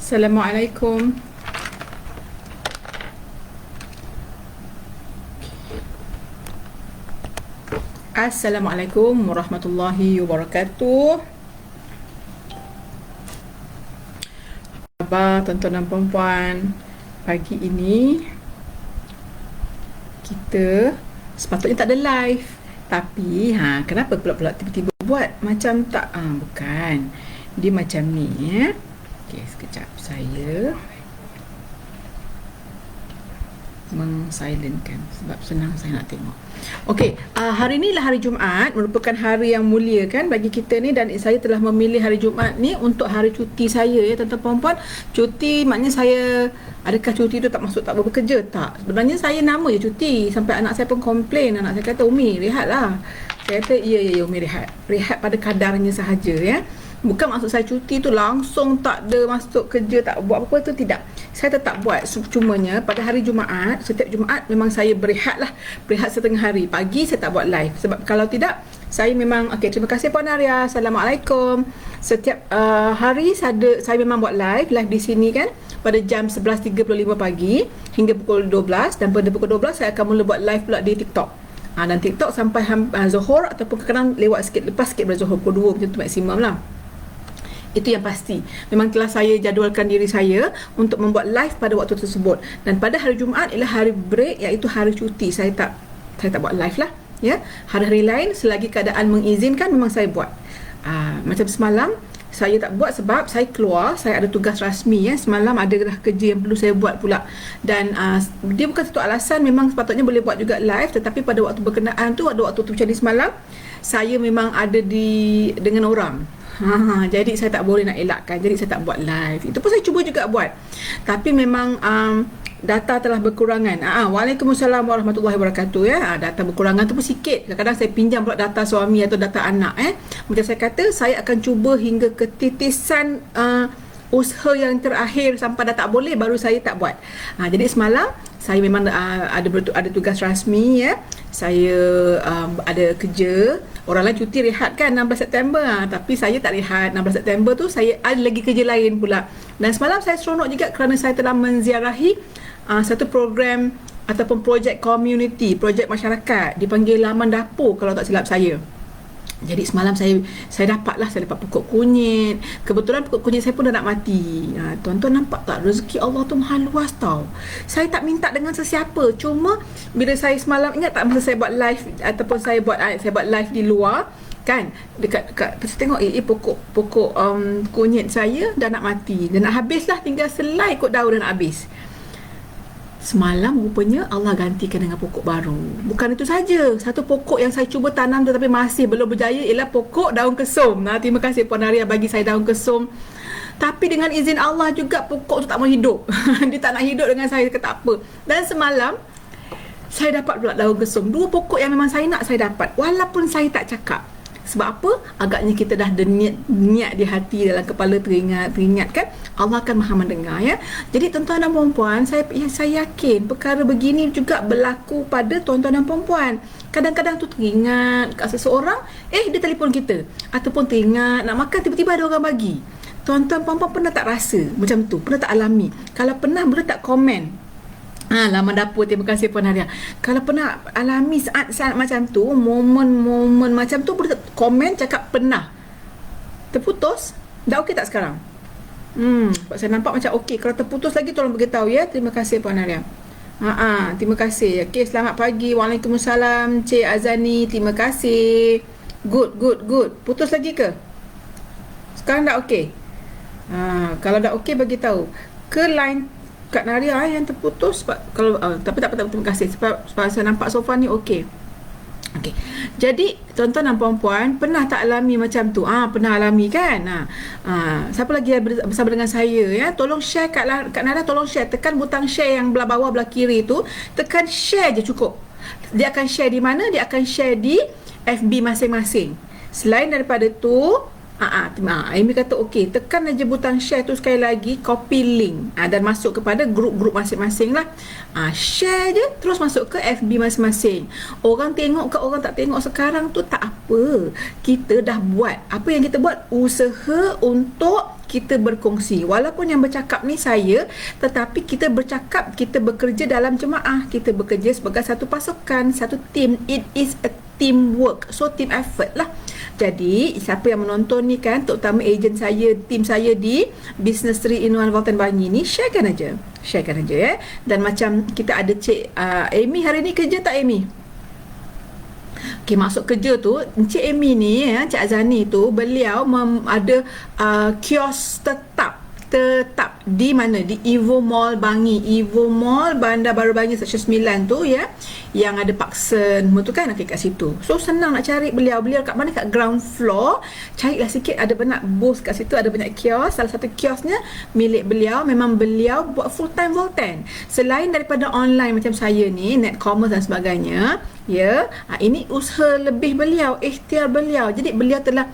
Assalamualaikum. Assalamualaikum warahmatullahi wabarakatuh. Apa khabar tuan-tuan dan puan-puan? Pagi ini kita sepatutnya tak ada live. Tapi kenapa pula tiba-tiba buat macam tak? Bukan. Dia macam ni ya. Okey, sekejap saya mengsilentkan sebab senang saya nak tengok. Okey, hari ni lah hari Jumaat, merupakan hari yang mulia kan bagi kita ni, dan saya telah memilih hari Jumaat ni untuk hari cuti saya ya tuan-tuan puan-puan. Cuti maknanya saya, adakah cuti tu tak masuk tak bekerja? Tak. Sebenarnya saya nama je cuti, sampai anak saya pun komplain. Anak saya kata, "Umi, rehatlah." Saya kata, ya Umi, rehat. Rehat pada kadarnya sahaja ya. Bukan maksud saya cuti tu langsung tak ada masuk kerja, tak buat apa-apa tu, tidak. Saya tetap buat. Cumanya pada hari Jumaat, setiap Jumaat memang saya berehat lah. Berehat setengah hari. Pagi saya tak buat live. Sebab kalau tidak, saya memang, okey, terima kasih Puan Arya. Assalamualaikum. Setiap hari saya memang buat live di sini kan. Pada jam 11.35 pagi hingga pukul 12. Dan pada pukul 12 saya akan mula buat live pula di TikTok. Dan TikTok sampai Zuhur ataupun kadang lewat sikit, lepas sikit pada Zuhur, pukul 2 macam tu maksimum lah. Itu yang pasti. Memang telah saya jadualkan diri saya untuk membuat live pada waktu tersebut. Dan pada hari Jumaat ialah hari break, iaitu hari cuti. Saya tak buat live lah ya. Hari-hari lain selagi keadaan mengizinkan memang saya buat. Macam semalam saya tak buat sebab saya keluar, saya ada tugas rasmi ya. Semalam ada kerja yang perlu saya buat pula. Dan dia bukan satu alasan, memang sepatutnya boleh buat juga live, tetapi pada waktu berkenaan tu, ada waktu tu macam ni semalam, saya memang ada dengan orang. Jadi saya tak boleh nak elakkan. Jadi saya tak buat live. Itu pun saya cuba juga buat. Tapi memang data telah berkurangan. Waalaikumsalam warahmatullahi wabarakatuh ya. Data berkurangan tu pun sikit. Kadang-kadang saya pinjam pula data suami atau data anak Macam saya kata, saya akan cuba hingga ketitisan usaha yang terakhir, sampai dah tak boleh baru saya tak buat. Jadi semalam saya memang ada tugas rasmi ya. Saya ada kerja. Orang lain cuti rehat kan 16 September tapi saya tak rehat. 16 September tu saya ada lagi kerja lain pula. Dan semalam saya seronok juga kerana saya telah menziarahi satu program ataupun projek community, projek masyarakat, dipanggil Laman Dapur kalau tak silap saya. Jadi semalam saya dapat pokok kunyit. Kebetulan pokok kunyit saya pun dah nak mati. Tuan-tuan nampak tak, rezeki Allah tu mahal luas tau. Saya tak minta dengan sesiapa. Cuma bila saya semalam, ingat tak masa saya buat live ataupun saya buat live di luar kan, dekat saya tengok pokok kunyit saya dah nak mati, dah nak habis lah, tinggal selai kot daun dah nak habis. Semalam rupanya Allah gantikan dengan pokok baru. Bukan itu saja, satu pokok yang saya cuba tanam tetapi masih belum berjaya ialah pokok daun kesum. Terima kasih Puan Arya bagi saya daun kesum. Tapi dengan izin Allah juga pokok tu tak mau hidup. Dia tak nak hidup dengan saya, kata tak apa. Dan semalam saya dapat pula daun kesum. Dua pokok yang memang saya nak, saya dapat walaupun saya tak cakap. Sebab apa? Agaknya kita dah ada niat di hati, dalam kepala teringat kan, Allah akan maha mendengar ya. Jadi tuan-tuan dan puan-puan, saya yakin perkara begini juga berlaku pada tuan-tuan dan puan-puan. Kadang-kadang tu teringat kat seseorang, dia telefon kita, ataupun teringat nak makan, tiba-tiba ada orang bagi. Tuan-tuan puan-puan pernah tak rasa macam tu? Pernah tak alami? Kalau pernah, boleh tak komen? Laman Dapur, terima kasih Puan Arya. Kalau pernah alami saat-saat macam tu, momen-momen macam tu, boleh komen cakap pernah. Terputus, dah okey tak sekarang? Saya nampak macam okey. Kalau terputus lagi tolong beritahu ya. Terima kasih Puan Arya. Terima kasih. Okey, selamat pagi. Waalaikumsalam Cik Azani, terima kasih. Good. Putus lagi ke? Sekarang dah okey. Kalau dah okey bagi tahu. Ke line Kak Naria yang terputus kalau tapi tak apa, terima kasih sebab saya nampak sofa ni okey. Jadi tuan-tuan dan puan-puan, pernah tak alami macam tu? Pernah alami kan? Siapa lagi yang bersama dengan saya ya? Tolong share Kak Naria, tolong share, tekan butang share yang belah bawah belah kiri tu, tekan share je cukup. Dia akan share di mana? Dia akan share di FB masing-masing. Selain daripada tu, Amy kata okey, tekan aja butang share tu sekali lagi, copy link dan masuk kepada grup-grup masing-masing lah. Share je, terus masuk ke FB masing-masing. Orang tengok ke orang tak tengok sekarang tu tak apa, kita dah buat apa yang kita buat, usaha untuk kita berkongsi. Walaupun yang bercakap ni saya, tetapi kita bercakap, kita bekerja dalam jemaah, kita bekerja sebagai satu pasukan, satu team. It is a teamwork, so team effort lah. Jadi siapa yang menonton ni kan, terutama ejen saya, tim saya di Business Tree in One Walton Bangi ni, sharekan aja Dan macam kita ada Cik Amy hari ni kerja tak Amy? Okay, masuk kerja tu Encik Amy ni Cik Azani tu, beliau ada kios tetap di mana? Di Evo Mall Bangi, Evo Mall Bandar Baru Bangi Seksyen 9 tu ya, yang ada Parkson tu kan, kat situ. So senang nak cari beliau kat mana? Kat ground floor. Carilah sikit, ada banyak booth kat situ, ada banyak kios. Salah satu kiosnya milik beliau. Memang beliau buat full time Volten. Selain daripada online macam saya ni, net commerce dan sebagainya, ya, ini usaha lebih beliau, ikhtiar beliau. Jadi beliau telah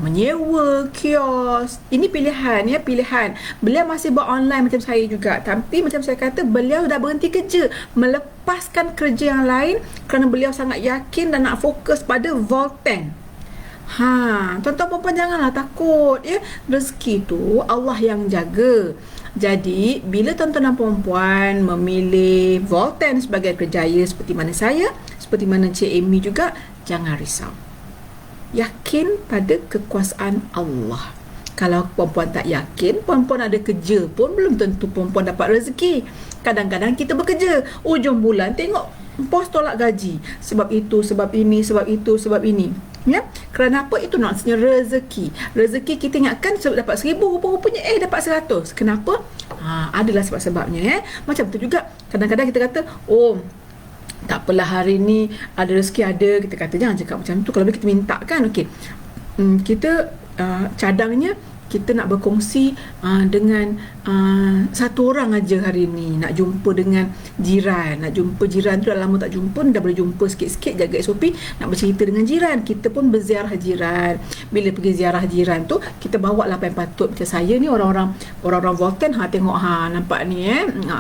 menyewa kios. Ini pilihan. Beliau masih buat online macam saya juga, tapi macam saya kata, beliau dah berhenti kerja, melepaskan kerja yang lain kerana beliau sangat yakin dan nak fokus pada Volten. Tuan-tuan perempuan janganlah takut ya. Rezeki tu Allah yang jaga. Jadi bila tuan-tuan dan perempuan memilih Volten sebagai kerjaya seperti mana saya, seperti mana Cik Amy juga, jangan risau. Yakin pada kekuasaan Allah. Kalau perempuan tak yakin, perempuan ada kerja pun belum tentu perempuan dapat rezeki. Kadang-kadang kita bekerja, ujung bulan tengok bos tolak gaji. Sebab itu, sebab ini, sebab itu, sebab ini. Ya, kerana apa? Itu maksudnya rezeki. Rezeki kita ingatkan dapat 1,000, rupa-rupanya dapat 100. Kenapa? Adalah sebab-sebabnya. Macam tu juga kadang-kadang kita kata, tak apalah hari ni ada rezeki ada. Kita kata jangan cakap macam tu. Kalau kita minta kan, okey. Kita cadangnya kita nak berkongsi dengan satu orang aja hari ni, nak jumpa dengan jiran, tu dah lama tak jumpa, dah boleh jumpa sikit-sikit, jaga SOP, nak bercerita dengan jiran. Kita pun berziarah jiran. Bila pergi ziarah jiran tu, kita bawa lah apa yang patut. Macam saya ni orang-orang Volten, tengok nampak ni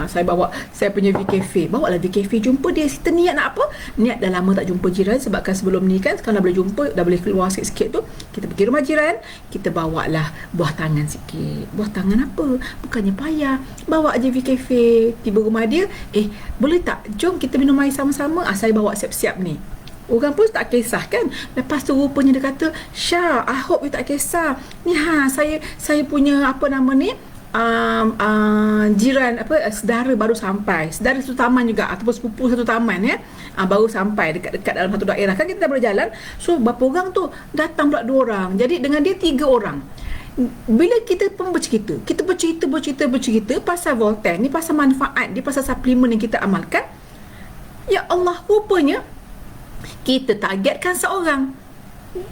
saya bawa saya punya VKF, bawa lah VKF, jumpa dia. Kita niat nak apa? Niat dah lama tak jumpa jiran, sebabkan sebelum ni kan, sekarang dah boleh jumpa, dah boleh keluar sikit-sikit tu, kita pergi rumah jiran, kita bawa lah buah tangan sikit. Buah tangan apa? Bukannya payah, bawa je VKF. Tiba rumah dia, boleh tak jom kita minum air sama-sama? Saya bawa siap-siap ni. Orang pun tak kisah kan. Lepas tu rupanya dia kata, Syah, I hope you tak kisah ni, saya punya apa nama ni, jiran saudara baru sampai, saudara satu taman juga, ataupun sepupu satu taman ya, baru sampai dekat dalam satu daerah kan, kita dah berjalan. So berapa orang tu datang pula 2 orang, jadi dengan dia 3 orang. Bila kita pun bercerita pasal Volten ni, pasal manfaat dia, pasal suplemen yang kita amalkan, ya Allah, rupanya kita targetkan seorang, 2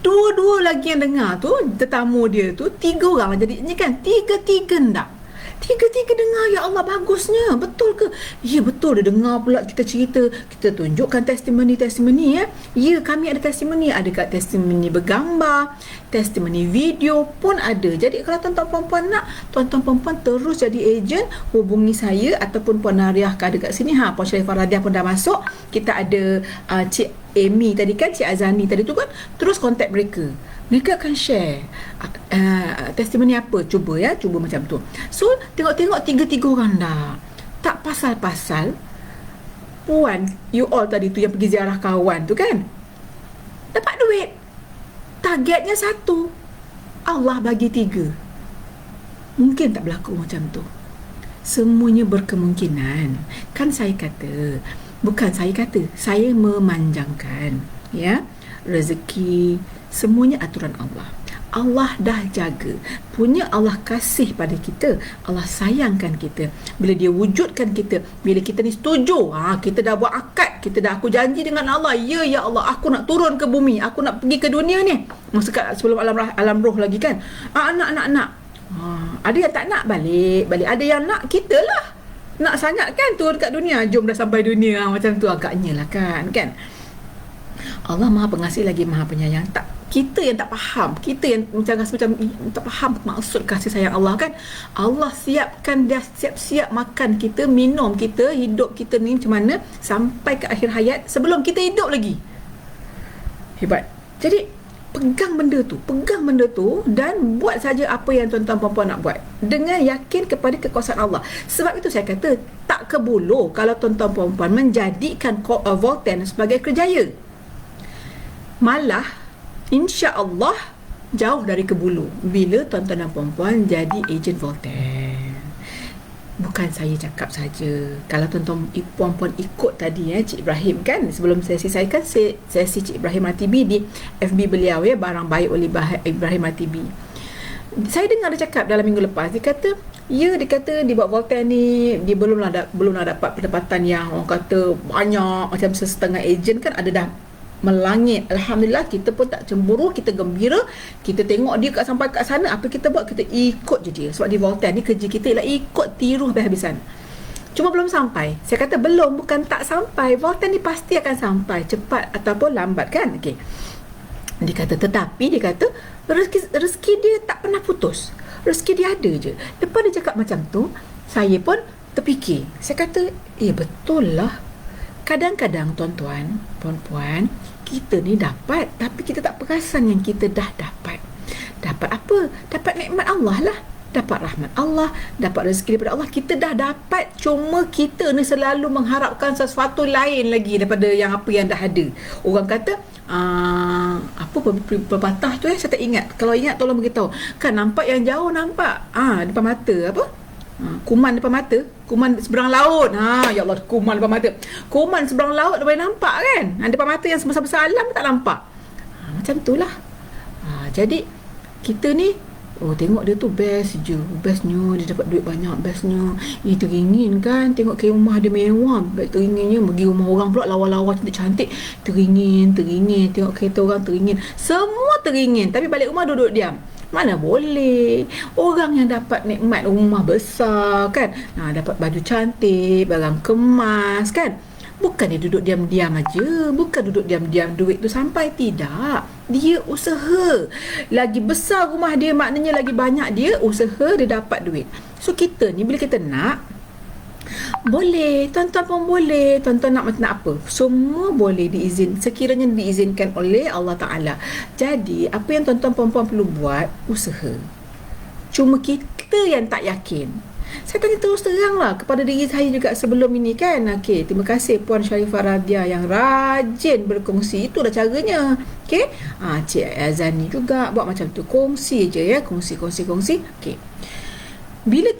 lagi yang dengar tu, tetamu dia tu 3 orang. Jadi ni kan 3 ndak. 3 dengar, ya Allah, bagusnya. Betul ke? Ya betul, dia dengar pula kita cerita, kita tunjukkan testimoni ya. Ya, kami ada testimoni, ada kat testimoni bergambar, testimoni video pun ada. Jadi kalau tuan-tuan perempuan nak, tuan-tuan perempuan terus jadi ejen, hubungi saya ataupun Puan Nariah ada kat sini. Puan Sharifah Radiah pun dah masuk. Kita ada Cik Amy tadi kan, Cik Azani tadi tu kan, terus kontak mereka. Mereka akan share testimoni apa, cuba macam tu. So tengok 3 orang dah. Tak pasal-pasal Puan, you all tadi tu yang pergi ziarah kawan tu kan, dapat duit. Targetnya 1, Allah bagi 3. Mungkin tak berlaku macam tu. Semuanya berkemungkinan. Kan saya kata, bukan saya kata, saya memanjangkan ya, rezeki semuanya aturan Allah. Allah dah jaga. Punya Allah kasih pada kita, Allah sayangkan kita. Bila dia wujudkan kita, bila kita ni setuju, kita dah buat akad, aku janji dengan Allah, ya Allah, aku nak turun ke bumi, aku nak pergi ke dunia ni. Masa sebelum alam roh lagi kan, nak. Ada yang tak nak, balik. Ada yang nak, kita lah nak sangat kan turun kat dunia, jom dah sampai dunia, macam tu agaknya lah kan. Allah Maha Pengasih lagi Maha Penyayang. Kita yang tak faham, kita yang macam rasa macam tak faham maksud kasih sayang Allah kan. Allah siapkan, dia siap-siap makan kita, minum kita, hidup kita ni macam mana sampai ke akhir hayat sebelum kita hidup lagi. Hebat. Jadi pegang benda tu dan buat saja apa yang tuan-tuan puan-puan nak buat dengan yakin kepada kekuasaan Allah. Sebab itu saya kata tak kebuluh kalau tuan-tuan puan-puan menjadikan Volten sebagai kerjaya. Malah insya-Allah jauh dari kebulu bila tuan-tuan dan puan-puan jadi ejen Volten. Bukan saya cakap saja. Kalau tuan-tuan puan-puan ikut tadi Cik Ibrahim kan, sebelum sesi saya kan sesi Cik Ibrahim Ratibi di FB beliau barang baik oleh Ibrahim Ratibi. Saya dengar dia cakap dalam minggu lepas, dia kata dia kata dia buat Volten ni dia belum nak dapat pendapatan yang orang kata banyak macam setengah ejen kan ada dah melangit. Alhamdulillah, kita pun tak cemburu, kita gembira, kita tengok dia sampai kat sana, apa kita buat, kita ikut je dia. Sebab di Volten ni kerja kita ialah ikut tiru habis-habisan. Cuma belum sampai. Saya kata belum, bukan tak sampai. Volten ni pasti akan sampai, cepat ataupun lambat kan. Okey. Dia kata tetapi dia kata rezeki dia tak pernah putus. Rezeki dia ada je. Lepas dia cakap macam tu, saya pun terfikir. Saya kata, betul lah. Kadang-kadang tuan-tuan, puan-puan, kita ni dapat tapi kita tak perasan yang kita dah dapat. Dapat apa? Dapat nikmat Allah lah. Dapat rahmat Allah, dapat rezeki daripada Allah. Kita dah dapat, cuma kita ni selalu mengharapkan sesuatu lain lagi daripada yang apa yang dah ada. Orang kata apa pepatah tu saya tak ingat. Kalau ingat tolong beritahu. Kan nampak yang jauh, nampak depan mata apa? Kuman depan mata, kuman seberang laut. Ya Allah, kuman depan mata. Kuman seberang laut dah boleh nampak kan? Depan mata yang sebesar-besar alam tak nampak. Macam itulah. Jadi kita ni tengok dia tu best je, bestnya dia dapat duit banyak, bestnya teringin kan, tengok ke rumah dia mewah, teringinnya pergi rumah orang pula lawa-lawa cantik-cantik, teringin tengok kereta orang teringin, semua teringin, tapi balik rumah duduk diam. Mana boleh. Orang yang dapat nikmat rumah besar kan, dapat baju cantik, barang kemas kan, bukan dia duduk diam-diam aja, bukan duduk diam-diam duit tu sampai, tidak. Dia usaha. Lagi besar rumah dia, maknanya lagi banyak dia usaha, dia dapat duit. So kita ni bila kita nak, boleh, tuan-tuan pun boleh. Tuan-tuan nak apa, semua boleh sekiranya diizinkan oleh Allah Ta'ala. Jadi apa yang tuan-tuan perempuan perlu buat, usaha. Cuma kita yang tak yakin. Saya tanya terus terang lah kepada diri saya juga sebelum ini kan. Okey, terima kasih Puan Sharifah Radia yang rajin berkongsi. Itu dah caranya. Okey, Cik Azani juga buat macam tu, kongsi je ya, kongsi. Okey, bila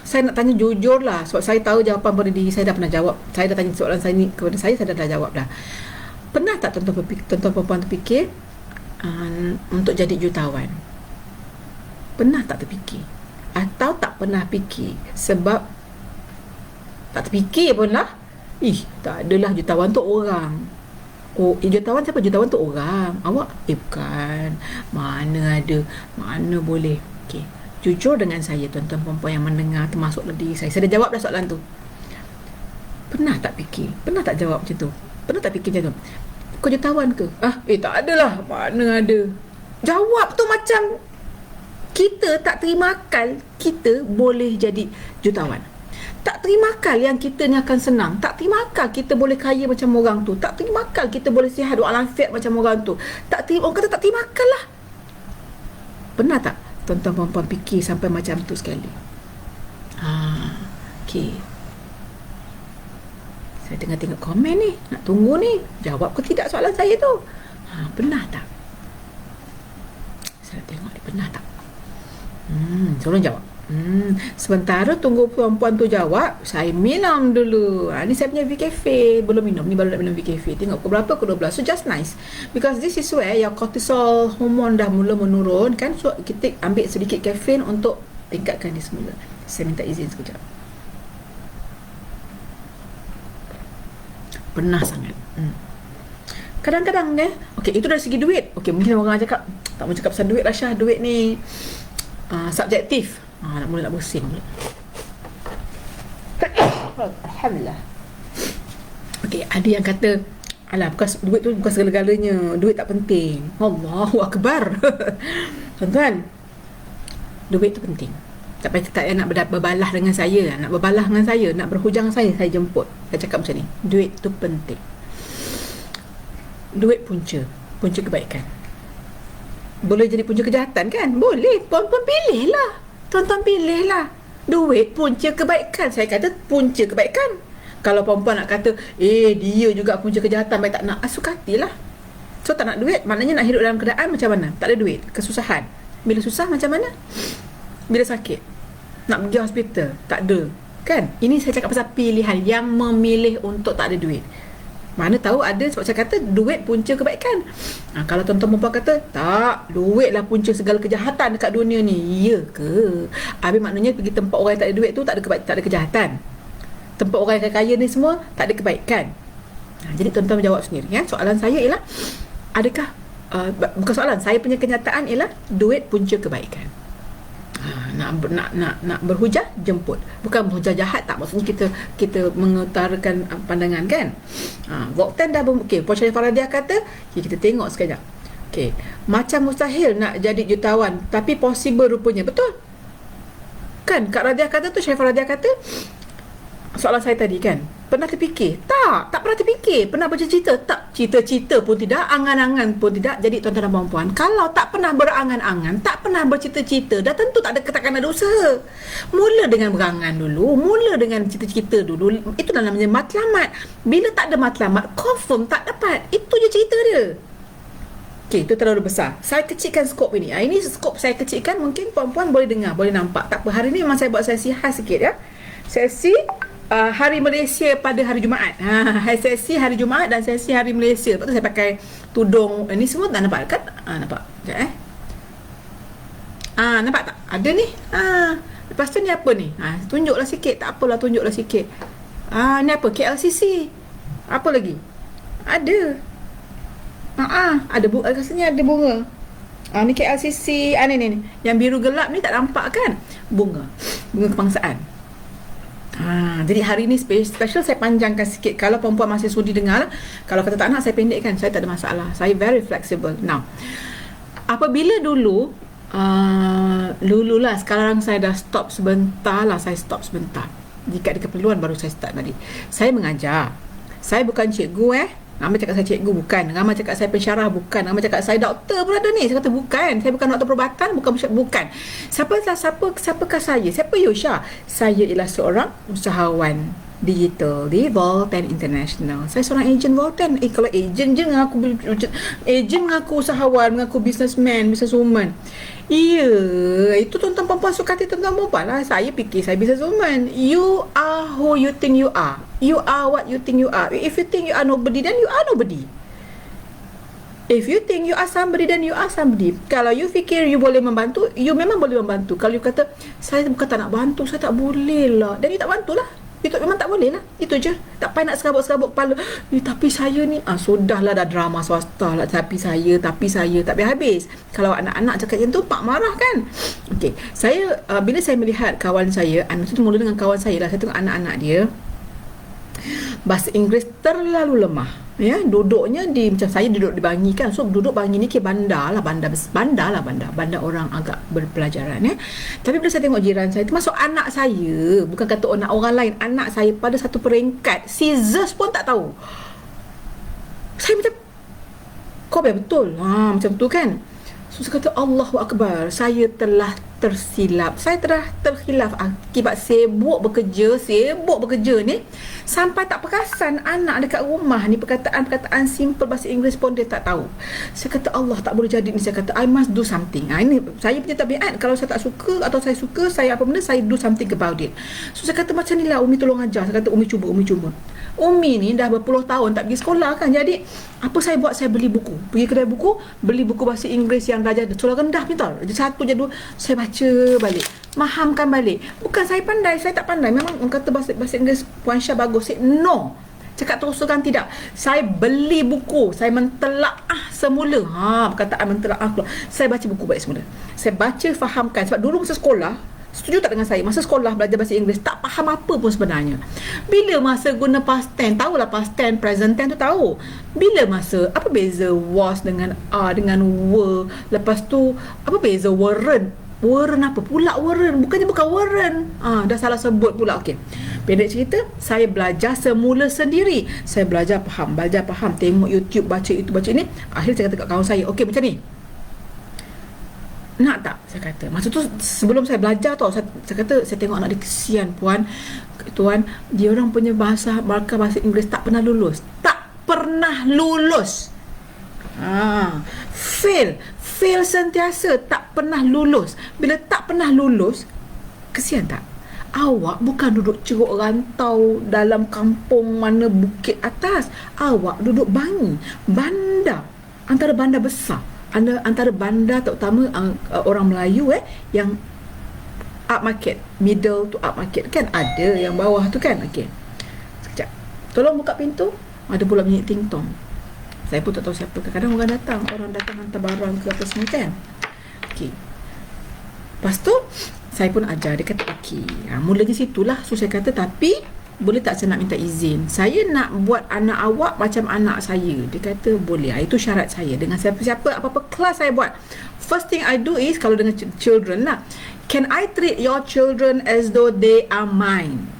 saya nak tanya jujur lah, sebab saya tahu jawapan pada diri saya dah pernah jawab. Saya dah tanya soalan saya ni kepada saya dah jawab dah. Pernah tak tuan-tuan perempuan terfikir untuk jadi jutawan? Pernah tak terfikir? Atau tak pernah fikir? Sebab tak terfikir pun lah. Tak adalah, jutawan tu orang. Jutawan siapa? Jutawan tu orang. Awak? Bukan. Mana ada, mana boleh. Okey, jujur dengan saya tuan-tuan perempuan yang mendengar, termasuk diri saya dah jawab dah soalan tu. Pernah tak fikir? Pernah tak jawab macam tu? Pernah tak fikir macam tu? Kau jutawan ke? Tak adalah. Mana ada. Jawab tu macam kita tak terima akal kita boleh jadi jutawan. Tak terima akal yang kita ni akan senang. Tak terima akal kita boleh kaya macam orang tu. Tak terima akal kita boleh sihat walafiat macam orang tu. Orang kata tak terima akal lah. Pernah tak tuan-tuan perempuan fikir sampai macam tu sekali? Okey, saya tengok komen ni, nak tunggu ni jawab ke tidak soalan saya tu. Pernah tak? Saya tengok ni, pernah tak? Tolong jawab. Sementara tunggu perempuan tu jawab, saya minum dulu. Ni saya punya V-Cafe. Belum minum, ni baru nak minum V-Cafe. Tengok pukul berapa? Pukul 12. So just nice, because this is where your cortisol hormon dah mula menurun kan. So kita ambil sedikit kafein untuk tingkatkan dia semula. Saya minta izin sekejap. Pernah sangat. Kadang-kadang okey, itu dari segi duit. Okey, mungkin orang cakap tak mau cakap pasal duit lah Syah, duit ni subjektif. Nak bersin pula. Alhamdulillah. Okey, ada yang kata Alah, bukan, duit tu bukan segala-galanya. Duit tak penting. Allahu Akbar. Tuan-tuan, duit tu penting. Tak payah tak nak berbalah dengan saya. Nak berbalah dengan saya, nak berhujang saya jemput. Saya cakap macam ni. Duit tu penting. Duit punca kebaikan. Boleh jadi punca kejahatan kan? Boleh. Puan-puan pilih lah. Tuan-tuan pilih lah. Duit punca kebaikan. Saya kata punca kebaikan. Kalau perempuan nak kata dia juga punca kejahatan, baik tak nak, suka hatilah. So tak nak duit, maknanya nak hidup dalam keadaan macam mana? Tak ada duit, kesusahan. Bila susah macam mana? Bila sakit, nak pergi hospital, tak ada. Kan? Ini saya cakap pasal pilihan. Yang memilih untuk tak ada duit. Mana tahu ada, sebab saya kata duit punca kebaikan. Kalau tuan-tuan perempuan kata tak, duit lah punca segala kejahatan dekat dunia ni. Ya ke? Habis maknanya pergi tempat orang yang tak ada duit tu tak ada kejahatan. Tempat orang yang kaya ni semua tak ada kebaikan. Jadi tuan-tuan menjawab sendiri ya. Soalan saya ialah, adakah bukan soalan, saya punya kenyataan ialah duit punca kebaikan. Nak berhujah, jemput. Bukan berhujah jahat tak, maksudnya kita mengutarakan pandangan kan. Voltaire dah Puan Sharifah Radiah kata, kita tengok sekejap. Macam mustahil nak jadi jutawan, tapi possible rupanya. Betul kan? Kak Radiah kata tu, Sharifah Radiah kata, soalan saya tadi kan, pernah terfikir? Tak pernah terfikir. Pernah bercita-cita? Tak. Cita-cita pun tidak, angan-angan pun tidak. Jadi tuan-tuan dan puan-puan, kalau tak pernah berangan-angan, tak pernah bercita-cita, dah tentu takkan ada usaha. Mula dengan berangan dulu, mula dengan cita-cita dulu. Itu namanya matlamat. Bila tak ada matlamat, confirm tak dapat. Itu je cerita dia. Itu terlalu besar. Saya kecilkan skop ini. Ini skop saya kecilkan, mungkin puan-puan boleh dengar, boleh nampak. Tak apa, hari ni memang saya buat sesi khas sikit ya. Sesi Hari Malaysia pada hari Jumaat. Sesi hari Jumaat dan sesi hari Malaysia. Lepas tu saya pakai tudung. Ini semua tak nampak kan? Nampak. Sekejap nampak tak? Ada ni. Lepas tu ni apa ni? Tunjuklah sikit. Tak apalah, tunjuklah sikit. Ni apa? KLCC. Apa lagi? Ada. Ada bunga. Rasanya ada bunga. Ni KLCC. Ni. Yang biru gelap ni tak nampak kan? Bunga kebangsaan. Jadi hari ni special saya panjangkan sikit. Kalau perempuan masih sudi dengar, kalau kata tak nak, saya pendekkan. Saya tak ada masalah. Saya very flexible. Now, apabila dulu lah, sekarang saya dah stop sebentar lah. Saya stop sebentar. Jika ada keperluan baru saya start tadi. Saya mengajar. Saya bukan cikgu Ramai cakap saya cikgu, bukan. Ramai cakap saya pensyarah, bukan. Ramai cakap saya doktor pun ada ni. Saya kata bukan. Saya bukan doktor perubatan, bukan. Siapakah saya? Siapa Yosha? Saya ialah seorang usahawan digital di Volten International. Saya seorang ejen Volten. Kalau ejen je mengaku usahawan, mengaku businesswoman. Ya, itu tuan-tuan perempuan suka hati tuan-tuan perempuan lah. Saya fikir saya businesswoman. You are who you think you are. You are what you think you are. If you think you are nobody, then you are nobody. If you think you are somebody, then you are somebody. Kalau you fikir you boleh membantu, you memang boleh membantu. Kalau you kata, saya bukan tak nak bantu, saya tak boleh lah, then you tak bantulah. Itu memang tak boleh lah. Itu je. Tak payah nak serabut-serabut kepala. Tapi saya ni sudahlah, dah drama swasta lah. Tapi saya tak habis. Kalau anak-anak cakap macam tu, pak marah kan. Saya bila saya melihat kawan saya, itu mula dengan kawan saya lah. Saya tengok anak-anak dia, bahasa Inggeris terlalu lemah. Duduknya macam saya duduk di Bangi kan. So duduk Bangi ni bandar orang agak berpelajaran Tapi bila saya tengok jiran saya, termasuk anak saya, bukan kata orang lain, anak saya pada satu peringkat scissors pun tak tahu. Saya macam, kau betul macam tu kan. So saya kata, Allahu Akbar, saya telah tersilap, saya telah terkhilaf akibat sibuk bekerja ni, sampai tak perasan anak dekat rumah ni perkataan simple bahasa Inggeris pun dia tak tahu. Saya kata, Allah, tak boleh jadi ni. Saya kata, I must do something. Ini saya punya tabiat. Kalau saya tak suka atau saya suka, saya apa benda, saya do something about it. So saya kata, macam ni lah Umi tolong ajar. Saya kata, Umi cuba. Umi ni dah berpuluh tahun tak pergi sekolah kan. Jadi apa saya buat? Saya beli buku, pergi kedai buku, beli buku bahasa Inggeris yang darjah sekolah rendah ni tau. Jadi satu je dua, saya baca balik, fahamkan balik. Bukan saya pandai, saya tak pandai. Memang orang kata bahasa Inggeris Puan Syah bagus. No, cakap terus terang tidak. Saya beli buku, saya mentelaah semula. Perkataan mentelaah keluar. Saya baca buku balik semula. Saya baca, fahamkan. Sebab dulu masa sekolah, Setuju tak dengan saya? Masa sekolah belajar bahasa Inggeris, tak faham apa pun sebenarnya. Bila masa guna past tense, tahulah past tense, present tense tu tahu. Bila masa, apa beza was dengan are dengan were? Lepas tu, apa beza weren't? Weren't apa pula weren't? Bukannya bukan weren't. Dah salah sebut pula. Okey. Pendek cerita, saya belajar semula sendiri. Saya belajar faham, tengok YouTube, baca itu, baca ini. Akhirnya saya kata kat kawan saya, okey macam ni. Nak tak? Saya kata. Masa tu sebelum saya belajar tau, saya kata saya tengok anak dia, kesian puan, tuan, dia orang punya markah bahasa Inggeris tak pernah lulus. Tak pernah lulus. Fail sentiasa, tak pernah lulus. Bila tak pernah lulus, kesian tak? Awak bukan duduk ceruk rantau dalam kampung mana bukit atas. Awak duduk Bangi, bandar, antara bandar besar, antara bandar terutama orang Melayu yang upmarket, middle to upmarket kan, ada yang bawah tu kan. Okey, sekejap, tolong buka pintu. Ada pula bunyi ting tong. Saya pun tak tahu siapa. Kadang-kadang orang datang hantar barang ke apa semua kan. Okey, lepas tu saya pun ajar. Dia kata okey, mulanya situlah. So saya kata, tapi boleh tak saya nak minta izin, saya nak buat anak awak macam anak saya. Dia kata boleh. Itu syarat saya. Dengan siapa-siapa, apa-apa kelas saya buat, first thing I do is, kalau dengan children lah, can I treat your children as though they are mine?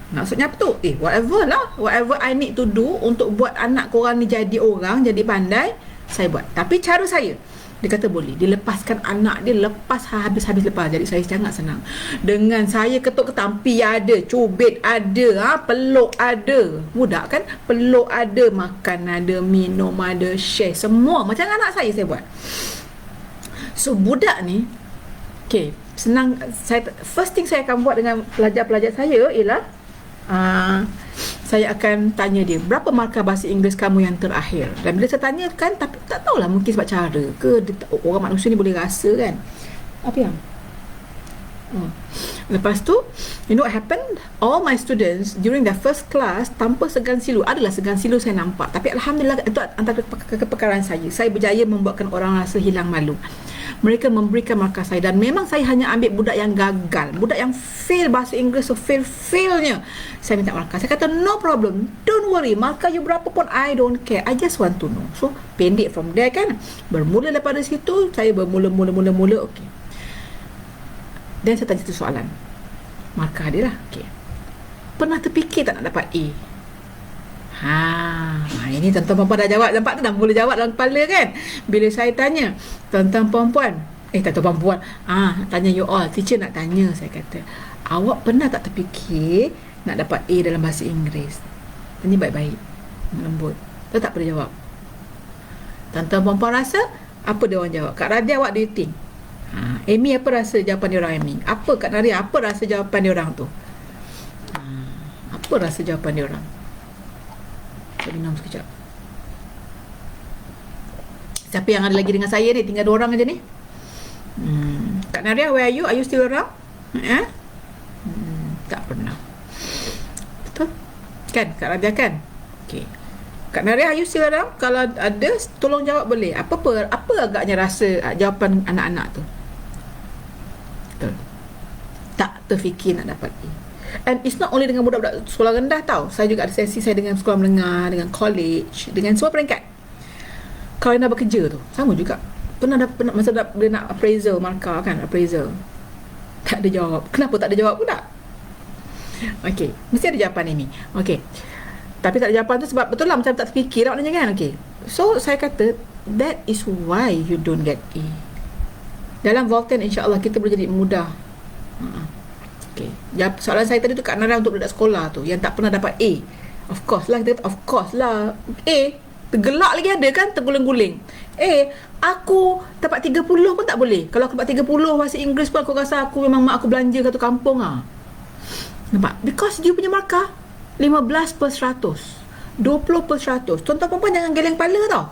Maksudnya apa tu? Whatever lah, whatever I need to do untuk buat anak korang ni jadi orang, jadi pandai, saya buat. Tapi cara saya, dia kata boleh. Dia lepaskan anak dia, lepas habis-habis lepas. Jadi saya sangat senang. Dengan saya ketuk ketampi ada, cubit ada, peluk ada. Budak kan? Peluk ada, makan ada, minum ada, share. Semua macam anak saya buat. So budak ni, okay, senang. First thing saya akan buat dengan pelajar-pelajar saya ialah saya akan tanya dia, berapa markah bahasa Inggeris kamu yang terakhir? Dan bila saya tanya kan, tapi tak tahulah, mungkin sebab cara ke, orang manusia ni boleh rasa kan. Apa yang lepas tu, you know what happened? All my students during their first class, tanpa segan silu, adalah segan silu saya nampak, tapi Alhamdulillah itu antara kepekaran saya berjaya membuatkan orang rasa hilang malu. Mereka memberikan markah saya, dan memang saya hanya ambil budak yang gagal, budak yang fail bahasa Inggeris, so failnya saya minta markah. Saya kata no problem, don't worry, markah you berapa pun I don't care, I just want to know. So pendek from there kan, bermula daripada situ saya bermula. Okey, dan saya tanya satu soalan, markah dia lah. Okey, pernah terfikir tak nak dapat A? Ini tuan-tuan perempuan dah jawab. Nampak tu dah boleh jawab dalam kepala kan. Bila saya tanya tuan-tuan perempuan, tuan-tuan perempuan, tanya you all, teacher nak tanya, saya kata, awak pernah tak terfikir nak dapat A dalam bahasa Inggeris? Tanya baik-baik, lembut. Dia tak pernah jawab. Tuan-tuan perempuan rasa apa dia orang jawab? Kak Radia, what do you think? Amy, apa rasa jawapan dia orang? Amy, apa Kak Nadia, apa rasa jawapan dia orang tu? Apa rasa jawapan dia orang? Saya minum sekejap. Siapa yang ada lagi dengan saya ni? Tinggal 2 orang aja ni. Kak Nadia, where are you? Are you still around? Tak pernah. Betul? Kan? Kak Nadia kan? Okay. Kak Nadia, are you still around? Kalau ada, tolong jawab boleh. Apa agaknya rasa jawapan anak-anak tu? Betul? Tak terfikir nak dapat A. And it's not only dengan budak-budak sekolah rendah tau. Saya juga ada sesi saya dengan sekolah menengah, dengan college, dengan semua peringkat. Kalau dia nak bekerja tu, sama juga. Pernah masa dia nak appraisal, markah kan, appraisal, tak ada jawab. Kenapa tak ada jawab pula? Okay, mesti ada jawapan ini. Okay, tapi tak ada jawapan tu sebab betul lah macam tak terfikir maknanya kan. Okay, so saya kata that is why you don't get A. Dalam Volten insyaAllah kita boleh jadi mudah. Okay. Soalan saya tadi tu Kak Nara untuk budak sekolah tu yang tak pernah dapat A. Of course lah, kita of course lah. A, tergelak lagi ada kan, terguling-guling. Aku dapat 30 pun tak boleh. Kalau aku dapat 30 bahasa Inggeris pun aku rasa aku memang mak aku belanja kat tu kampung Nampak? Because dia punya markah 15/100, 20/100. Tuan-tuan perempuan jangan geleng kepala tau.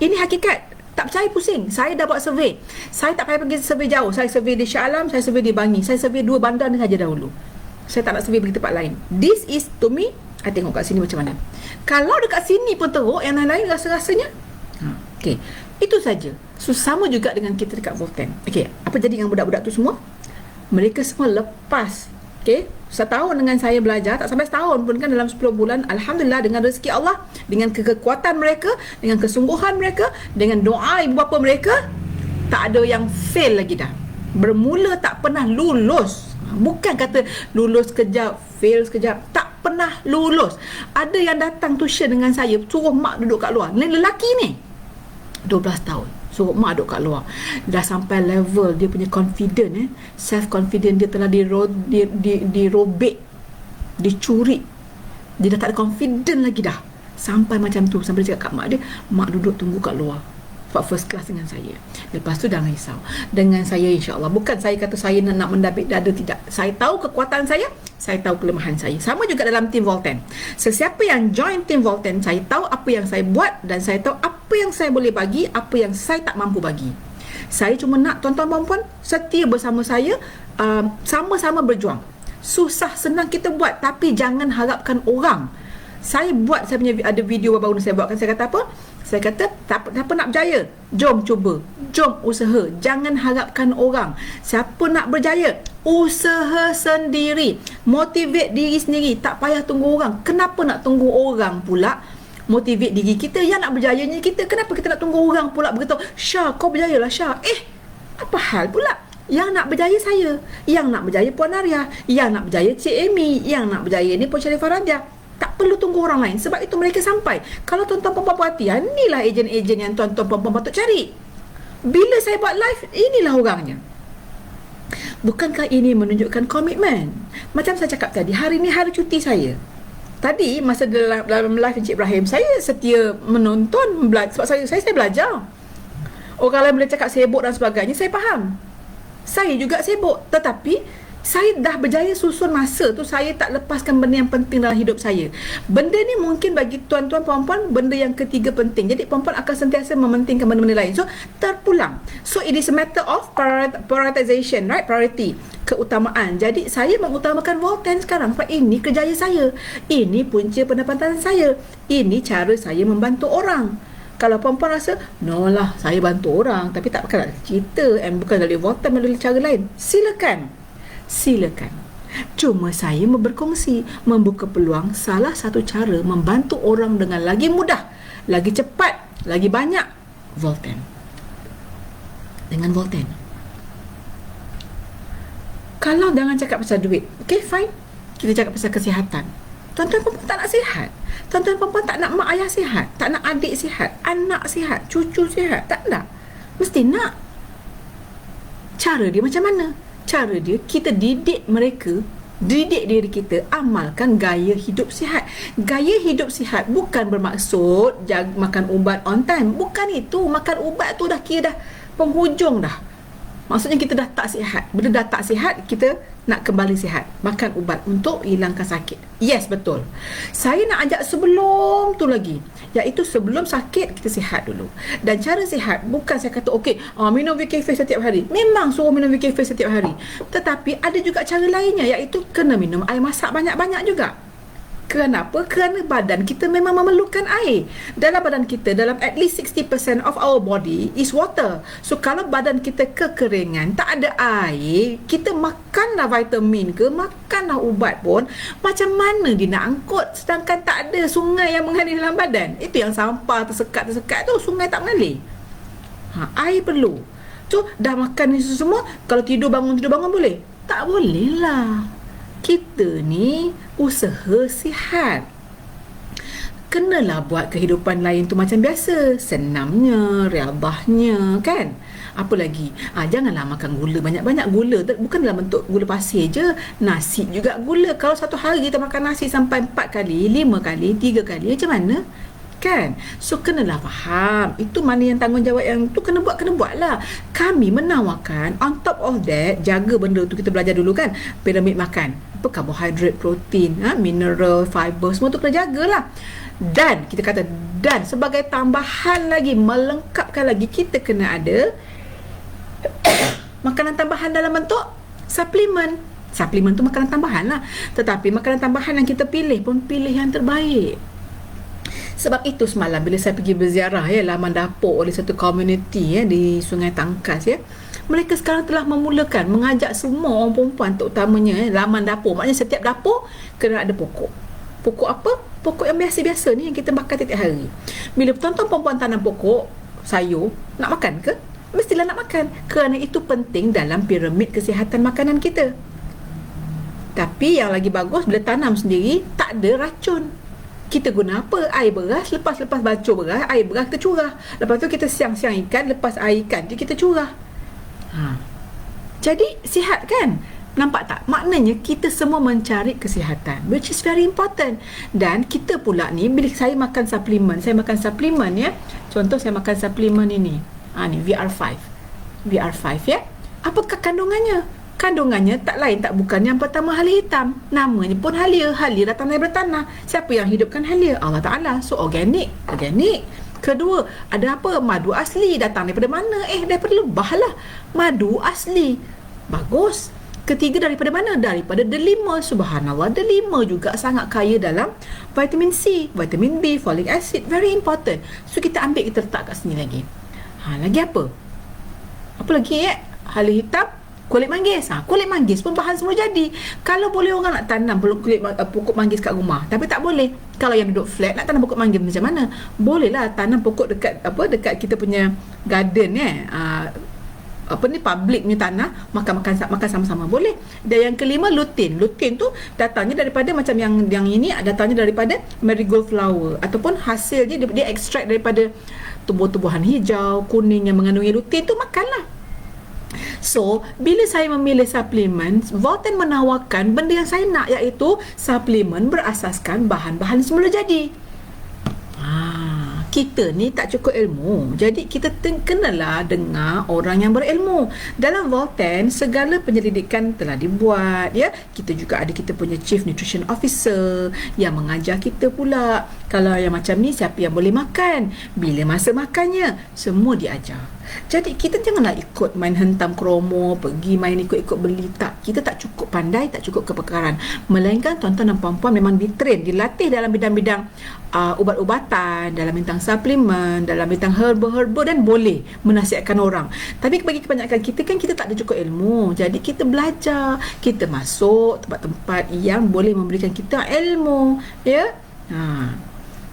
Ini hakikat. Tak percaya pusing. Saya dah buat survey. Saya tak payah pergi survey jauh. Saya survey di Shah Alam, saya survey di Bangi. Saya survey 2 bandar ni saja dahulu. Saya tak nak survey pergi tempat lain. This is to me, I tengok kat sini macam mana. Kalau dekat sini pun teruk, yang lain-lain rasa-rasanya. Okay, itu saja. So sama juga dengan kita dekat Volten. Okay, apa jadi dengan budak-budak tu semua? Mereka semua lepas. Okay, setahun dengan saya belajar, tak sampai setahun pun kan, dalam 10 bulan, Alhamdulillah, dengan rezeki Allah, dengan kekuatan mereka, dengan kesungguhan mereka, dengan doa ibu bapa mereka, tak ada yang fail lagi dah. Bermula tak pernah lulus. Bukan kata lulus sekejap, fail sekejap, tak pernah lulus. Ada yang datang tuition dengan saya, suruh mak duduk kat luar. Ni lelaki ni 12 tahun, suruh mak duduk kat luar. Dah sampai level dia punya confident, self confident dia telah dirobek, dicuri. Dia dah tak ada confident lagi dah. Sampai macam tu, sampai dia cakap kat mak dia, mak duduk tunggu kat luar, first class dengan saya. Lepas tu jangan risau dengan saya, insya-Allah. Bukan saya kata saya nak mendabik dada, tidak. Saya tahu kekuatan saya tahu kelemahan saya. Sama juga dalam tim Volten. Sesiapa yang join tim Volten, saya tahu apa yang saya buat dan saya tahu apa yang saya boleh bagi, apa yang saya tak mampu bagi. Saya cuma nak tuan-tuan dan puan setia bersama saya, sama-sama berjuang. Susah senang kita buat, tapi jangan harapkan orang. Saya buat, saya punya ada video baru saya buatkan, saya kata apa? Saya kata, tak apa nak berjaya, jom cuba, jom usaha, jangan harapkan orang. Siapa nak berjaya, usaha sendiri, motivate diri sendiri, tak payah tunggu orang. Kenapa nak tunggu orang pula motivate diri kita? Yang nak berjayanya kita, kenapa kita nak tunggu orang pula beritahu, Syah kau berjayalah Syah? Apa hal pula? Yang nak berjaya saya, yang nak berjaya Puan Arya, yang nak berjaya Cik Amy, yang nak berjaya ni Puan Sharifah Raja. Tak perlu tunggu orang lain, sebab itu mereka sampai. Kalau tuan-tuan puan-puan perhati, inilah ejen-ejen yang tuan-tuan puan-puan patut cari. Bila saya buat live, inilah orangnya. Bukankah ini menunjukkan komitmen? Macam saya cakap tadi, hari ni hari cuti saya. Tadi masa dalam live Encik Ibrahim, saya setia menonton, sebab saya belajar. Orang lain boleh cakap sibuk dan sebagainya, saya faham. Saya juga sibuk, tetapi saya dah berjaya susun masa tu. Saya tak lepaskan benda yang penting dalam hidup saya. Benda ni mungkin bagi tuan-tuan puan-puan benda yang ketiga penting. Jadi puan-puan akan sentiasa mementingkan benda-benda lain. So terpulang. So it is a matter of prioritization, right? Priority, keutamaan. Jadi saya mengutamakan Volten sekarang sebab ini kerjaya saya, ini punca pendapatan saya, ini cara saya membantu orang. Kalau puan-puan rasa, no lah, saya bantu orang tapi tak pakai cerita, bukan dari Volten, melalui cara lain, silakan. Cuma saya berkongsi, membuka peluang, salah satu cara membantu orang dengan lagi mudah, lagi cepat, lagi banyak, Volten. Dengan Volten. Kalau jangan cakap pasal duit, okay fine, kita cakap pasal kesihatan. Tuan-tuan perempuan tak nak sihat, tuan-tuan perempuan tak nak mak ayah sihat, tak nak adik sihat, anak sihat, cucu sihat, tak nak. Mesti nak. Cara dia macam mana? Cara dia, kita didik mereka, didik diri kita amalkan gaya hidup sihat. Gaya hidup sihat bukan bermaksud makan ubat on time. Bukan itu. Makan ubat tu dah kira dah penghujung dah. Maksudnya kita dah tak sihat. Bila dah tak sihat, kita nak kembali sihat. Makan ubat untuk hilangkan sakit. Yes, betul. Saya nak ajak sebelum tu lagi, iaitu sebelum sakit kita sihat dulu. Dan cara sihat bukan saya kata okey, minum VK-Face setiap hari. Memang suruh minum VK-Face setiap hari. Tetapi ada juga cara lainnya, iaitu kena minum air masak banyak-banyak juga. Kenapa? Kerana badan kita memang memerlukan air. Dalam badan kita, dalam at least 60% of our body is water. So kalau badan kita kekeringan, tak ada air, kita makanlah vitamin ke, makanlah ubat pun, macam mana dia nak angkut sedangkan tak ada sungai yang mengalir dalam badan? Itu yang sampah tersekat tu, sungai tak mengalir. Air perlu. So dah makan ni semua, kalau tidur bangun boleh? Tak boleh lah. Kita ni usaha sihat. Kenalah buat kehidupan lain tu macam biasa, senamnya, riadahnya, kan? Apa lagi? Janganlah makan gula banyak-banyak. Gula bukan dalam bentuk gula pasir je, nasi juga gula. Kalau satu hari kita makan nasi sampai 4 kali, 5 kali, 3 kali, macam mana? Kan? So kenalah faham itu mana yang tanggungjawab yang tu kena buat lah. Kami menawarkan on top of that, jaga benda tu, kita belajar dulu kan, piramid makan, apa, karbohidrat, protein, mineral, fiber, semua tu kena jagalah. Dan kita kata, dan sebagai tambahan lagi, melengkapkan lagi, kita kena ada makanan tambahan dalam bentuk suplemen. Suplemen tu makanan tambahan lah, tetapi makanan tambahan yang kita pilih pun pilih yang terbaik. Sebab itu semalam bila saya pergi berziarah ya, laman dapur oleh satu komuniti ya di Sungai Tangkas ya, mereka sekarang telah memulakan mengajak semua orang perempuan terutamanya laman dapur. Maknanya setiap dapur kena ada pokok. Pokok apa? Pokok yang biasa-biasa ni yang kita makan setiap hari. Bila tuan-tuan perempuan tanam pokok sayur, nak makan ke? Mestilah nak makan. Kerana itu penting dalam piramid kesihatan makanan kita. Tapi yang lagi bagus bila tanam sendiri tak ada racun. Kita guna apa? Air beras. Lepas bacur beras, air beras kita curah. Lepas tu kita siang-siang ikan. Lepas air ikan tu kita curah. Jadi sihat kan? Nampak tak? Maknanya kita semua mencari kesihatan, which is very important. Dan kita pula ni, bila saya makan suplemen ya. Contoh saya makan suplemen ini. Ni VR5 ya. Apakah kandungannya? Kandungannya tak lain tak bukan yang pertama halia hitam. Namanya pun halia datang dari tanah. Siapa yang hidupkan halia? Allah Ta'ala. So organik. Kedua, ada apa? Madu asli. Datang daripada mana? Daripada lebah lah. Madu asli. Bagus. Ketiga, daripada mana? Daripada delima. Subhanallah, delima juga sangat kaya dalam vitamin C, vitamin B, folic acid. Very important. So kita ambil, kita letak kat sini lagi. Lagi apa? Apa lagi halia hitam, kulit manggis. Kulit manggis pun bahan semula jadi. Kalau boleh orang nak tanam pokok manggis kat rumah, tapi tak boleh. Kalau yang duduk flat nak tanam pokok manggis macam mana? Bolehlah tanam pokok dekat kita punya garden public ni tanah, makan sama-sama boleh. Dan yang kelima, lutein tu datangnya daripada macam yang ini datangnya daripada marigold flower, ataupun hasilnya dia extract daripada tumbuh-tumbuhan hijau kuning yang mengandungi lutein tu, makanlah. So bila saya memilih suplemen, Volten menawarkan benda yang saya nak, iaitu suplemen berasaskan bahan-bahan semula jadi. Kita ni tak cukup ilmu, jadi kita kenalah dengar orang yang berilmu. Dalam Volten segala penyelidikan telah dibuat ya. Kita juga ada kita punya Chief Nutrition Officer yang mengajar kita pula. Kalau yang macam ni, siapa yang boleh makan, bila masa makannya, semua diajar. Jadi kita janganlah ikut main hentam kromo, pergi main ikut-ikut beli. Tak, kita tak cukup pandai, tak cukup kepakaran. Melainkan tuan-tuan dan puan-puan memang ditrain, dilatih dalam bidang-bidang ubat-ubatan, dalam bidang suplemen, dalam bidang herba-herba, dan boleh menasihatkan orang. Tapi bagi kebanyakan kita kan, kita tak ada cukup ilmu. Jadi kita belajar, kita masuk tempat-tempat yang boleh memberikan kita ilmu ya.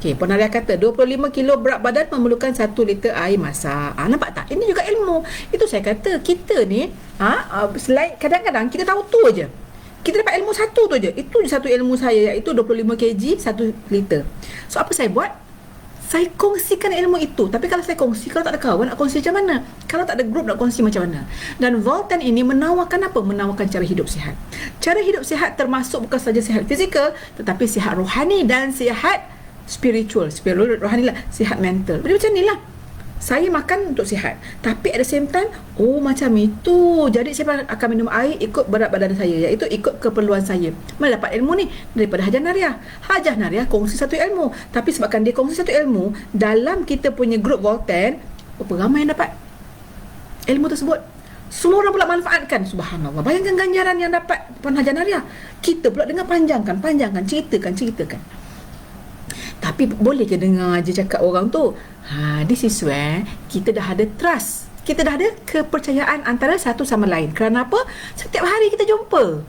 Okey, Puan Alia kata 25 kilo berat badan memerlukan 1 liter air masak. Nampak tak? Ini juga ilmu. Itu saya kata, kita ni selain kadang-kadang kita tahu tu aja. Kita dapat ilmu satu tu aja. Itu je satu ilmu saya, iaitu 25 kg 1 liter. So apa saya buat? Saya kongsikan ilmu itu. Tapi kalau saya kongsi, kalau tak ada kawan, nak kongsi macam mana? Kalau tak ada grup, nak kongsi macam mana? Dan Volten ini menawarkan apa? Menawarkan cara hidup sihat. Cara hidup sihat termasuk bukan saja sihat fizikal, tetapi sihat rohani dan sihat spiritual rohani lah, sihat mental. Jadi macam ni lah, saya makan untuk sihat, tapi at the same time, macam itu. Jadi saya akan minum air ikut berat badan saya, iaitu ikut keperluan saya. Mana dapat ilmu ni? Daripada Hajah Nariah. Hajah Nariah kongsi satu ilmu, tapi sebabkan dia kongsi satu ilmu, dalam kita punya grup Volten, ramai yang dapat ilmu tersebut. Semua orang pula manfaatkan. Subhanallah, bayangkan ganjaran yang dapat Puan Hajah Nariah. Kita pula dengar panjangkan, ceritakan. Tapi boleh ke dengar je cakap orang tu? This is where kita dah ada trust. Kita dah ada kepercayaan antara satu sama lain. Kerana apa? Setiap hari kita jumpa.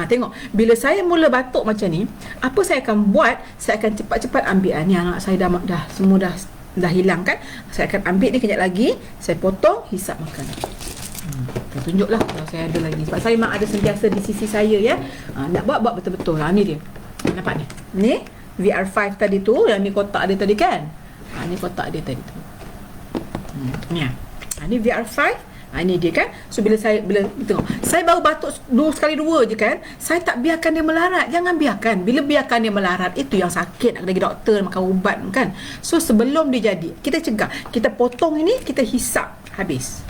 Tengok, bila saya mula batuk macam ni, apa saya akan buat? Saya akan cepat-cepat ambil ni, anak saya dah semua dah hilang kan. Saya akan ambil ni kejap lagi, saya potong, hisap makan. Saya tunjuklah kalau saya ada lagi. Sebab saya memang ada sentiasa di sisi saya ya. Nak buat betul-betul. Ni dia. Nampak ni? Ni VR5 tadi tu, yang ni kotak dia tadi kan? Ni kotak dia tadi tu. Ni. Ni VR5. Ini dia kan. So bila tengok, saya baru batuk sekali dua je kan, saya tak biarkan dia melarat. Jangan biarkan. Bila biarkan dia melarat, itu yang sakit. Nak pergi doktor, makan ubat kan. So sebelum dia jadi, kita cegah. Kita potong ini, kita hisap habis.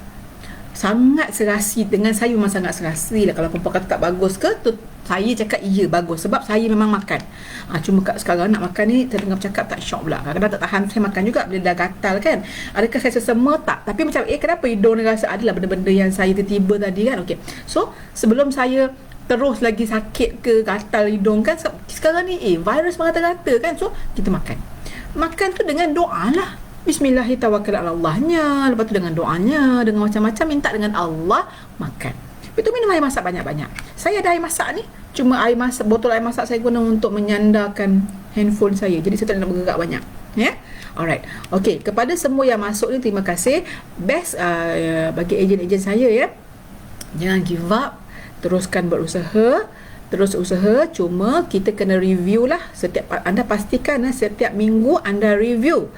Sangat serasi. Dengan saya memang sangat serasi lah. Kalau perempuan kata tak bagus ke, tu saya cakap iya bagus, sebab saya memang makan. Cuma sekarang nak makan ni, saya dengar bercakap tak syok pula. Kadang-kadang tak tahan saya makan juga bila dah gatal kan. Adakah saya sesama? Tak. Tapi macam kenapa hidung ni rasa adalah benda-benda yang saya tiba-tiba tadi kan. Okay. So sebelum saya terus lagi sakit ke, gatal hidung kan. Sekarang ni virus merata-rata kan. So kita makan tu dengan doa lah. Bismillahirrahmanirrahim. Lepas tu dengan doanya, dengan macam-macam, minta dengan Allah, makan. Lepas tu minum air masak banyak-banyak. Saya ada air masak ni, cuma air masak, botol air masak saya guna untuk menyandarkan handphone saya. Jadi saya tak nak bergerak banyak. Ya. Alright. Okay, kepada semua yang masuk ni, terima kasih. Best bagi ejen-ejen saya ya. Jangan give up. Teruskan berusaha. Terus usaha, cuma kita kena review lah. Anda pastikan setiap minggu anda review.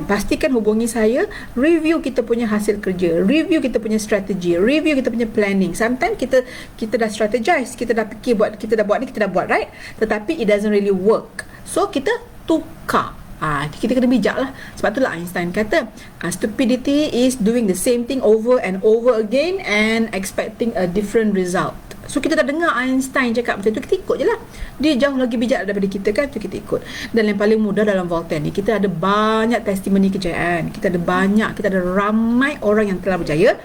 Pastikan hubungi saya, review kita punya hasil kerja, review kita punya strategi, review kita punya planning. Sometimes kita dah strategize, kita dah fikir kita dah buat ni, kita dah buat, right? Tetapi it doesn't really work. So kita tukar. Kita kena bijak lah. Sebab itulah Einstein kata, stupidity is doing the same thing over and over again and expecting a different result. So kita dah dengar Einstein cakap macam tu, kita ikut je lah. Dia jauh lagi bijak daripada kita kan, so kita ikut. Dan yang paling mudah dalam Voltaire ni, kita ada banyak testimoni kejayaan, kita ada ramai orang yang telah berjaya.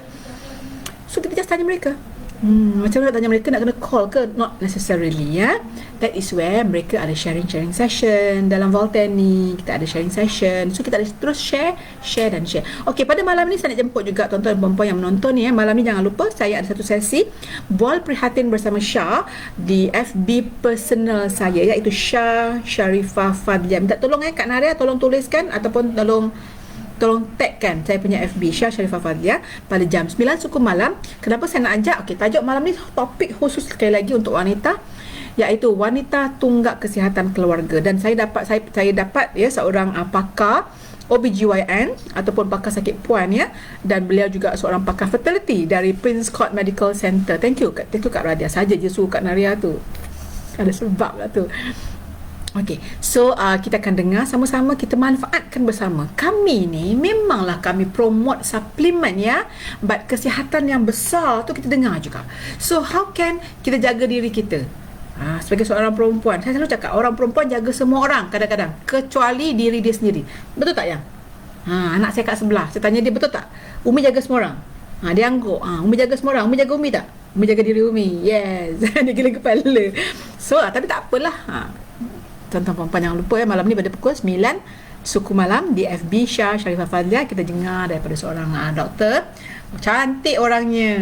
So kita just tanya mereka, macam mana nak tanya mereka, nak kena call ke? Not necessarily ya. That is where mereka ada sharing session dalam Voltaire ni. Kita ada sharing session. So kita ada terus share dan share. Okey, pada malam ni saya nak jemput juga tuan-tuan dan puan-puan yang menonton ni ya. Malam ni jangan lupa saya ada satu sesi Bual Prihatin bersama Syah di FB personal saya, iaitu Syah Sharifah Fadlia. Minta tolong Kak Naria, tolong tuliskan ataupun tolong tagkan saya punya FB Syah Sharifah Fadlia pada jam 9 suku malam. Kenapa saya nak ajak? Okey, tajuk malam ni topik khusus sekali lagi untuk wanita, iaitu wanita tunggak kesihatan keluarga. Dan saya dapat ya seorang pakar OBGYN ataupun pakar sakit puan ya, dan beliau juga seorang pakar fertility dari Prince Court Medical Center. Thank you Kak Radia. Saja je suruh Kak Naria tu. Ada sebab lah tu. Okey, so kita akan dengar sama-sama, kita manfaatkan bersama. Kami ni memanglah kami promote suplemen ya, but kesihatan yang besar tu kita dengar juga. So how can kita jaga diri kita? Sebagai seorang perempuan, saya selalu cakap orang perempuan jaga semua orang kadang-kadang, kecuali diri dia sendiri. Betul tak yang? Anak saya kat sebelah, saya tanya dia, betul tak Umi jaga semua orang? Dia angguk, Umi jaga semua orang. Umi jaga Umi tak? Umi jaga diri Umi. Yes. Dia gila kepala. So tapi tak apalah. Tuan-tuan puan-puan jangan lupa ya, malam ni pada pukul 9 suku malam di FB Syah Sharifah Fadlia, kita dengar daripada seorang doktor cantik orangnya.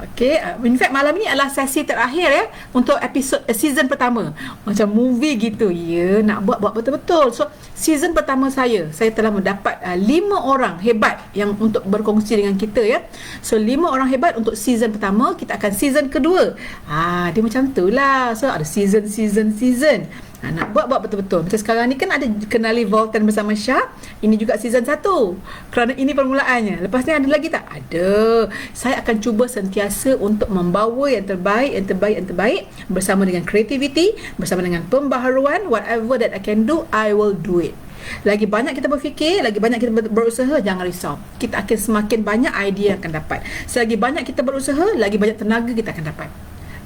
Okey, in fact malam ni adalah sesi terakhir ya untuk episod season pertama. Macam movie gitu. Ya, nak buat betul-betul. So season pertama saya telah mendapat 5 orang hebat yang untuk berkongsi dengan kita ya. So 5 orang hebat untuk season pertama. Kita akan season kedua. Dia macam tu lah. So ada season. Nak buat betul-betul. Macam sekarang ni kan ada kenali Voltaire bersama Syah. Ini juga season 1. Kerana ini permulaannya. Lepas ni ada lagi tak? Ada. Saya akan cuba sentiasa untuk membawa yang terbaik bersama dengan creativity, bersama dengan pembaharuan. Whatever that I can do, I will do it. Lagi banyak kita berfikir, lagi banyak kita berusaha, jangan risau. Kita akan semakin banyak idea yang akan dapat. Selagi banyak kita berusaha, lagi banyak tenaga kita akan dapat.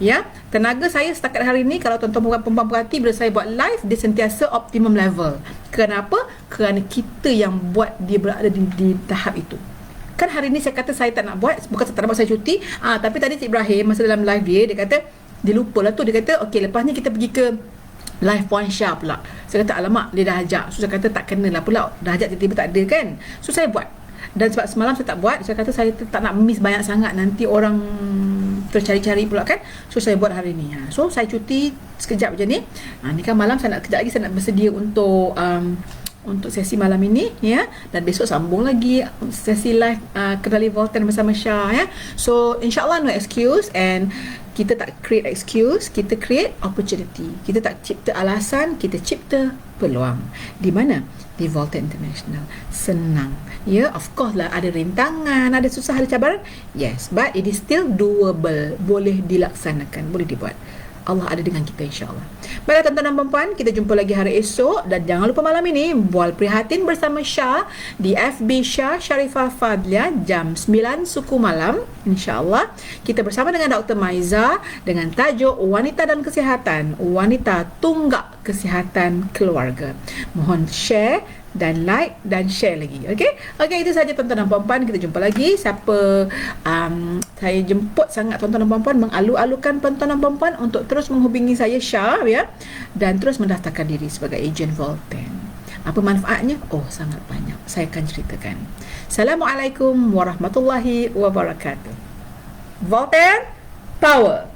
Ya, tenaga saya setakat hari ni, kalau tuan-tuan perempuan perhati, bila saya buat live, dia sentiasa optimum level. Kenapa? Kerana kita yang buat dia berada di tahap itu. Kan hari ni saya kata saya tak nak buat, bukan saya tak nak buat, saya cuti. Tapi tadi Cik Ibrahim masa dalam live dia kata dia lupa lah tu. Dia kata okey, lepas ni kita pergi ke live Puan Syah pula. Saya kata alamak, dia dah ajak. So saya kata tak kenalah pula, dah ajak tiba-tiba tak ada kan. So saya buat. Dan sebab semalam saya tak buat, saya kata saya tak nak miss banyak sangat, nanti orang tercari-cari pula kan. So saya buat hari ni. So saya cuti sekejap je ni. Ni kan malam saya nak, kejap lagi saya nak bersedia untuk sesi malam ini ya, dan besok sambung lagi sesi live kenali Voltaire bersama Syah ya. So insyaAllah no excuse, and kita tak create excuse, kita create opportunity. Kita tak cipta alasan, kita cipta peluang. Di mana? Di Voltaire International. Senang ya, of course lah ada rintangan, ada susah, ada cabaran, yes, but it is still doable. Boleh dilaksanakan, boleh dibuat. Allah ada dengan kita insyaAllah. Baiklah tuan-tuan dan puan-puan, kita jumpa lagi hari esok. Dan jangan lupa malam ini Bual Prihatin bersama Syah di FB Syah Sharifah Fadlia jam 9 suku malam. InsyaAllah kita bersama dengan Dr. Maiza dengan tajuk Wanita dan Kesihatan, Wanita Tunggak Kesihatan Keluarga. Mohon share dan like dan share lagi. Okey, itu saja tuan-tuan dan puan-puan. Kita jumpa lagi. Siapa Saya jemput sangat tuan-tuan dan puan-puan, mengalu-alukan tuan-tuan dan puan-puan untuk terus menghubungi saya Syah ya, dan terus mendaftarkan diri sebagai ejen Volten. Apa manfaatnya? Oh, sangat banyak. Saya akan ceritakan. Assalamualaikum warahmatullahi wabarakatuh. Volten Power.